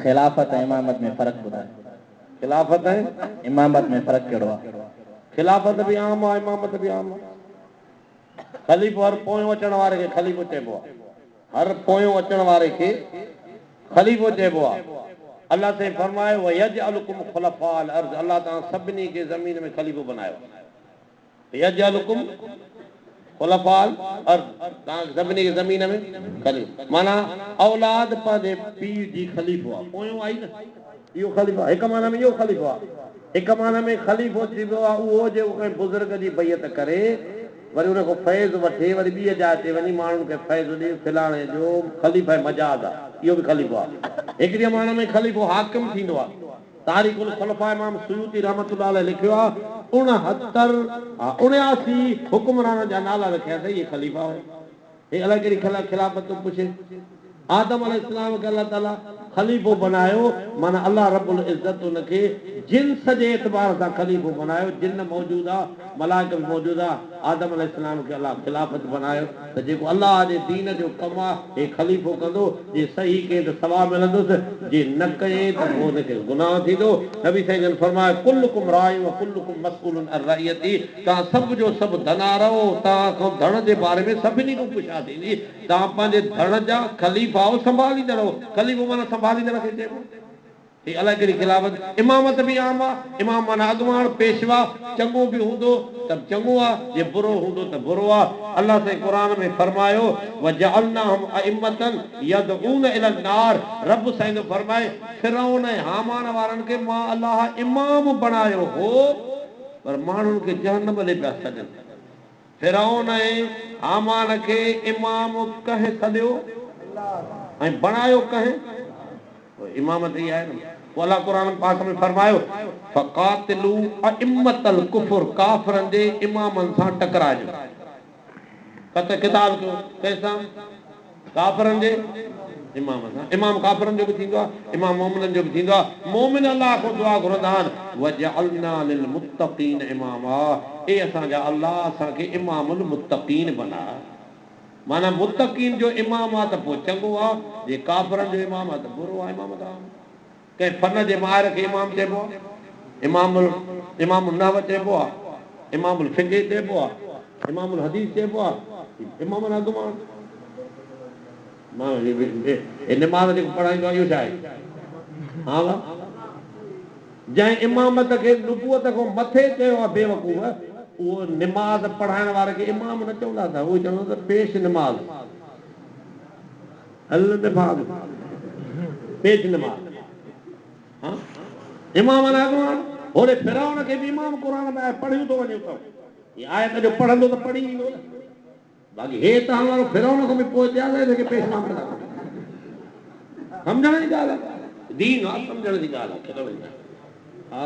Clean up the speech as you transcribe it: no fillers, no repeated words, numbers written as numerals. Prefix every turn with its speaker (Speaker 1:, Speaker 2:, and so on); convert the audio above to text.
Speaker 1: खिलाफत ऐं इमामत में फ़र्क़ु ॿुधाए।
Speaker 2: खिलाफत ऐं
Speaker 1: इमामत में फ़र्क़ु कहिड़ो आहे?
Speaker 2: खिलाफत भी आम आहे, इमामत भी आम आहे। ख़लीफ़ो हर पोयों अचण वारे खे ख़लीफ़ो चइबो आहे। हर पोयों अचण वारे खे ख़लीफ़ो चइबो आहे। अल्लाह से फरमाए वयजअलकुम खुलफाअल अर्ज़, अल्लाह तां सभिनी खे ज़मीन में ख़लीफ़ो बनायो। यजअलकुम खुलफाअल अर्ज़, तां सभिनी खे ज़मीन में ख़लीफ़ो, माना औलाद पंहिंजे पीउ जी ख़लीफ़ो आहे। पोयों आई न, इहो ख़लीफ़ो आहे। हिक माना में इहो ख़लीफ़ो आहे। हिक माना में ख़लीफ़ो थींदो आहे उहो जेको कंहिं बुज़ुर्ग जी बैयत करे वरी उनखां फैज़ वठे, वरी ॿी जाइ ते वञी माण्हुनि खे फैज़ ॾे, फिलाणे जो ख़लीफ़ा मजाज़ आहे, इहो बि ख़लीफ़ो आहे। हिकिड़ी माना में ख़लीफ़ो हाकिम थींदो आहे। तारीख़ुल खुलफा इमाम सुयूती रहमतुल्लाह अलैह लिखियो आहे 79 हुक्मरान जा नाला रखिया अथई, इहे ख़लीफ़ा हुआ। हे अलाए कहिड़ी खिलाफ़त तो पुछे। आदम अलैहिस्सलाम खे अल्लाह ताला ख़लीफ़ो बनायो, माना अल्लाह रब्बुल इज़्ज़त उनखे जिन्स जे एतबार सां ख़लीफ़ो बनायो। जिन मौजूद आहे, मलाइक बि मौजूद आहे। आदम अलैहिस्सलाम खे अल्लाह खिलाफ़त बनायो त जेको अल्लाह जे दीन जो कमु आहे हे ख़लीफ़ो कंदो। जे सही कई त सवाबु मिलंदुसि, जे न कई त पोइ हुनखे गुनाह थींदो। नबी साईं जन फरमायो कुल्लुकुम राइन व कुल्लुकुम मसऊलुन अन रइयती, तव्हां सभु जो सभु धनार हो, तव्हां खां धन जे बारे में सभिनी खां पुछा थींदी। तव्हां पंहिंजे धन जा ख़लीफ़ा हो, संभालींदा रहो। ख़लीफ़ो माना संभालींदा रखे चइबो। हे अलाए कहिड़ी खिलाफ़त। इमामत बि आम आहे। इमाम माना अॻुवाण पेशवा, चङो बि हूंदो त चङो आहे, जे बुरो हूंदो त बुरो आहे। अल्लाह से क़ुरान में फरमायो वजअलनाहुम अइम्मतन यदऊन इलन नार, रब साईं जो फरमाए फिरौन ऐं हामान वारनि खे मां अल्लाह इमाम बणायो हो, पर माण्हुनि खे जहन्नम ॾे पिया सॾनि। फिरौन ऐं हामान खे इमाम कंहिं सॾियो ऐं बणायो कंहिं? इमामत ही आहे न। पोइ अल्लाह क़ुरान पाक में फरमायो फ़क़ातिलू अइम्मतल कुफ़्र, काफ़िरनि जे इमामनि सां टकराइजो। कत क़िताल कयो कंहिंसां? काफ़िरनि जे इमाम सां। इमाम काफ़िरनि जो बि थींदो आहे, इमाम मोमिननि जो बि थींदो आहे। मोमिन अल्लाह खां दुआ घुरंदा आहिनि वजअलना लिल मुत्तक़ीन इमामा, ए असांजा अल्लाह असांखे इमामुल मुत्तक़ीन बना। माना मुत्तक़ीन जो इमाम आहे त पोइ चङो आहे, जे काफ़िरनि जो इमाम आहे त बुरो आहे। इमाम कंहिं फन जे माहिर खे इमाम चइबो आहे, इमामुल नहव चइबो आहे, इमामुल फिक़ह चइबो आहे, इमामुल हदीस चइबो आहे। इमाम अॻुवाण निमाज़ जेको पढ़ाईंदो आहे इहो छा आहे? हा वाह, जंहिं इमामत खे नुबूअत खां मथे चयो आहे बेवकूफ़, उहो निमाज़ पढ़ाइण वारे खे इमाम न चवंदा था, उहो चवंदा त पेश निमाज़, हल निमाज़, पेश निमाज़। हाँ? इमाम अॻुवाण। होॾे फिरौन खे बि इमाम क़ुरान में आहे, पढ़ियो थो वञे त आयत जो पढ़ंदो त पढ़ी ईंदो न। बाक़ी हे तव्हां वारो फिरौन खां बि पोइ ॼाण हिनखे पेश नाम कंदा। सम्झण जी ॻाल्हि आहे, दीन आहे, सम्झण जी ॻाल्हि आहे। हा